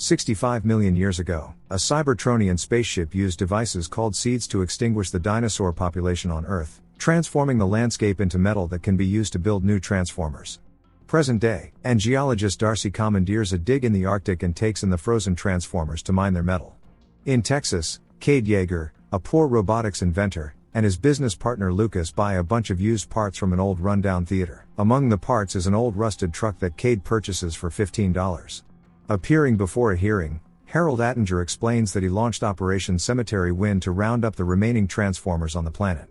65 million years ago, a Cybertronian spaceship used devices called seeds to extinguish the dinosaur population on Earth, transforming the landscape into metal that can be used to build new transformers. Present day, and geologist Darcy commandeers a dig in the Arctic and takes in the frozen transformers to mine their metal. In Texas, Cade Yeager, a poor robotics inventor, and his business partner Lucas buy a bunch of used parts from an old rundown theater. Among the parts is an old rusted truck that Cade purchases for $15. Appearing before a hearing, Harold Attinger explains that he launched Operation Cemetery Wind to round up the remaining Transformers on the planet.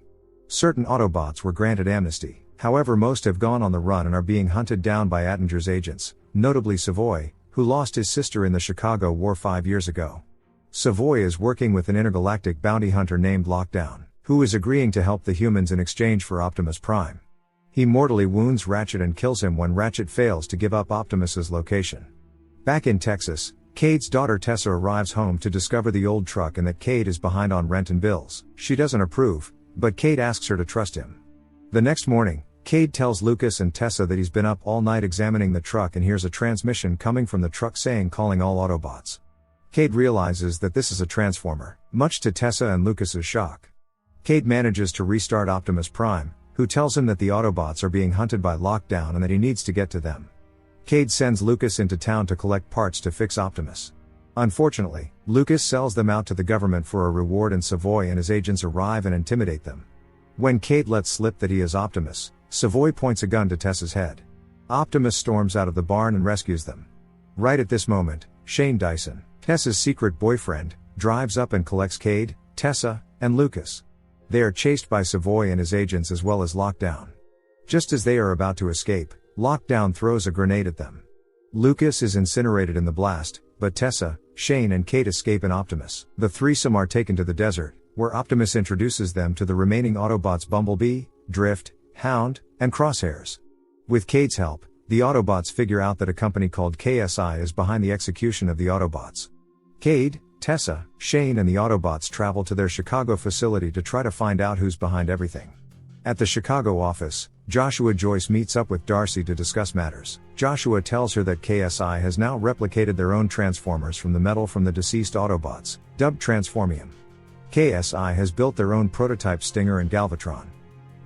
Certain Autobots were granted amnesty, however most have gone on the run and are being hunted down by Attinger's agents, notably Savoy, who lost his sister in the Chicago War 5 years ago. Savoy is working with an intergalactic bounty hunter named Lockdown, who is agreeing to help the humans in exchange for Optimus Prime. He mortally wounds Ratchet and kills him when Ratchet fails to give up Optimus's location. Back in Texas, Cade's daughter Tessa arrives home to discover the old truck and that Cade is behind on rent and bills. She doesn't approve, but Cade asks her to trust him. The next morning, Cade tells Lucas and Tessa that he's been up all night examining the truck and hears a transmission coming from the truck saying calling all Autobots. Cade realizes that this is a transformer, much to Tessa and Lucas's shock. Cade manages to restart Optimus Prime, who tells him that the Autobots are being hunted by Lockdown and that he needs to get to them. Cade sends Lucas into town to collect parts to fix Optimus. Unfortunately, Lucas sells them out to the government for a reward and Savoy and his agents arrive and intimidate them. When Cade lets slip that he is Optimus, Savoy points a gun to Tessa's head. Optimus storms out of the barn and rescues them. Right at this moment, Shane Dyson, Tessa's secret boyfriend, drives up and collects Cade, Tessa, and Lucas. They are chased by Savoy and his agents as well as Lockdown. Just as they are about to escape, Lockdown throws a grenade at them. Lucas is incinerated in the blast, but Tessa, Shane and Cade escape in Optimus. The threesome are taken to the desert, where Optimus introduces them to the remaining Autobots Bumblebee, Drift, Hound, and Crosshairs. With Cade's help, the Autobots figure out that a company called KSI is behind the execution of the Autobots. Cade, Tessa, Shane and the Autobots travel to their Chicago facility to try to find out who's behind everything. At the Chicago office, Joshua Joyce meets up with Darcy to discuss matters. Joshua tells her that KSI has now replicated their own Transformers from the metal from the deceased Autobots, dubbed Transformium. KSI has built their own prototype Stinger and Galvatron.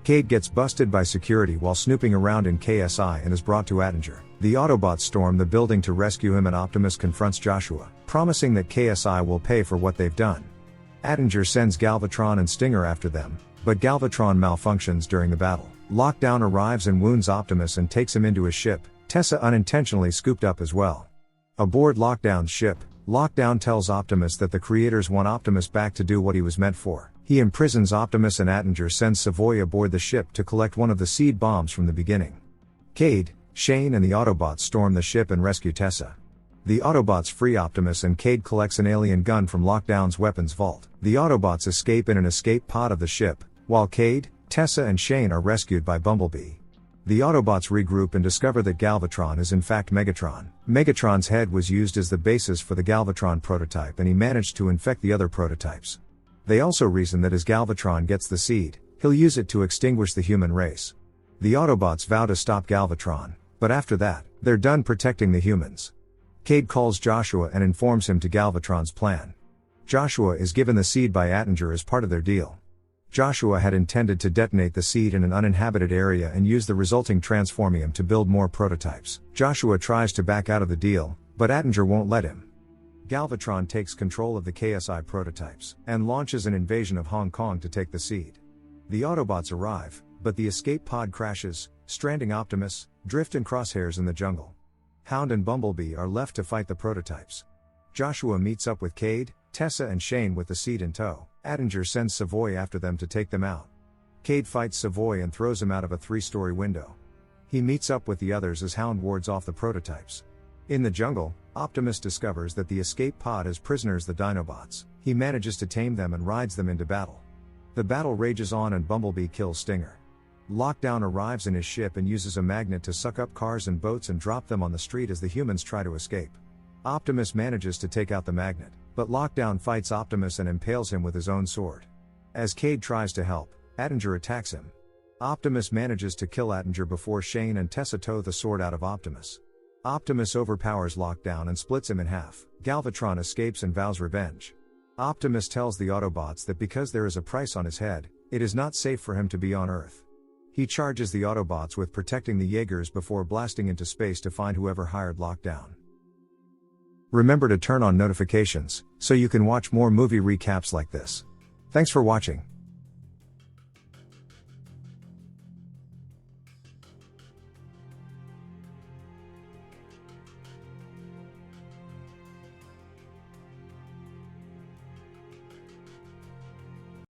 Cade gets busted by security while snooping around in KSI and is brought to Attinger. The Autobots storm the building to rescue him and Optimus confronts Joshua, promising that KSI will pay for what they've done. Attinger sends Galvatron and Stinger after them, but Galvatron malfunctions during the battle. Lockdown arrives and wounds Optimus and takes him into his ship, Tessa unintentionally scooped up as well. Aboard Lockdown's ship, Lockdown tells Optimus that the creators want Optimus back to do what he was meant for. He imprisons Optimus and Attinger sends Savoy aboard the ship to collect one of the seed bombs from the beginning. Cade, Shane and the Autobots storm the ship and rescue Tessa. The Autobots free Optimus and Cade collects an alien gun from Lockdown's weapons vault. The Autobots escape in an escape pod of the ship, while Cade, Tessa and Shane are rescued by Bumblebee. The Autobots regroup and discover that Galvatron is in fact Megatron. Megatron's head was used as the basis for the Galvatron prototype and he managed to infect the other prototypes. They also reason that as Galvatron gets the seed, he'll use it to extinguish the human race. The Autobots vow to stop Galvatron, but after that, they're done protecting the humans. Cade calls Joshua and informs him to Galvatron's plan. Joshua is given the seed by Attinger as part of their deal. Joshua had intended to detonate the seed in an uninhabited area and use the resulting Transformium to build more prototypes. Joshua tries to back out of the deal, but Attinger won't let him. Galvatron takes control of the KSI prototypes, and launches an invasion of Hong Kong to take the seed. The Autobots arrive, but the escape pod crashes, stranding Optimus, Drift and Crosshairs in the jungle. Hound and Bumblebee are left to fight the prototypes. Joshua meets up with Cade, Tessa and Shane with the seed in tow. Attinger sends Savoy after them to take them out. Cade fights Savoy and throws him out of a 3-story window. He meets up with the others as Hound wards off the prototypes. In the jungle, Optimus discovers that the escape pod has prisoners the Dinobots. He manages to tame them and rides them into battle. The battle rages on and Bumblebee kills Stinger. Lockdown arrives in his ship and uses a magnet to suck up cars and boats and drop them on the street as the humans try to escape. Optimus manages to take out the magnet, but Lockdown fights Optimus and impales him with his own sword. As Cade tries to help, Attinger attacks him. Optimus manages to kill Attinger before Shane and Tessa tow the sword out of Optimus. Optimus overpowers Lockdown and splits him in half. Galvatron escapes and vows revenge. Optimus tells the Autobots that because there is a price on his head, it is not safe for him to be on Earth. He charges the Autobots with protecting the Jaegers before blasting into space to find whoever hired Lockdown. Remember to turn on notifications, so you can watch more movie recaps like this. Thanks for watching.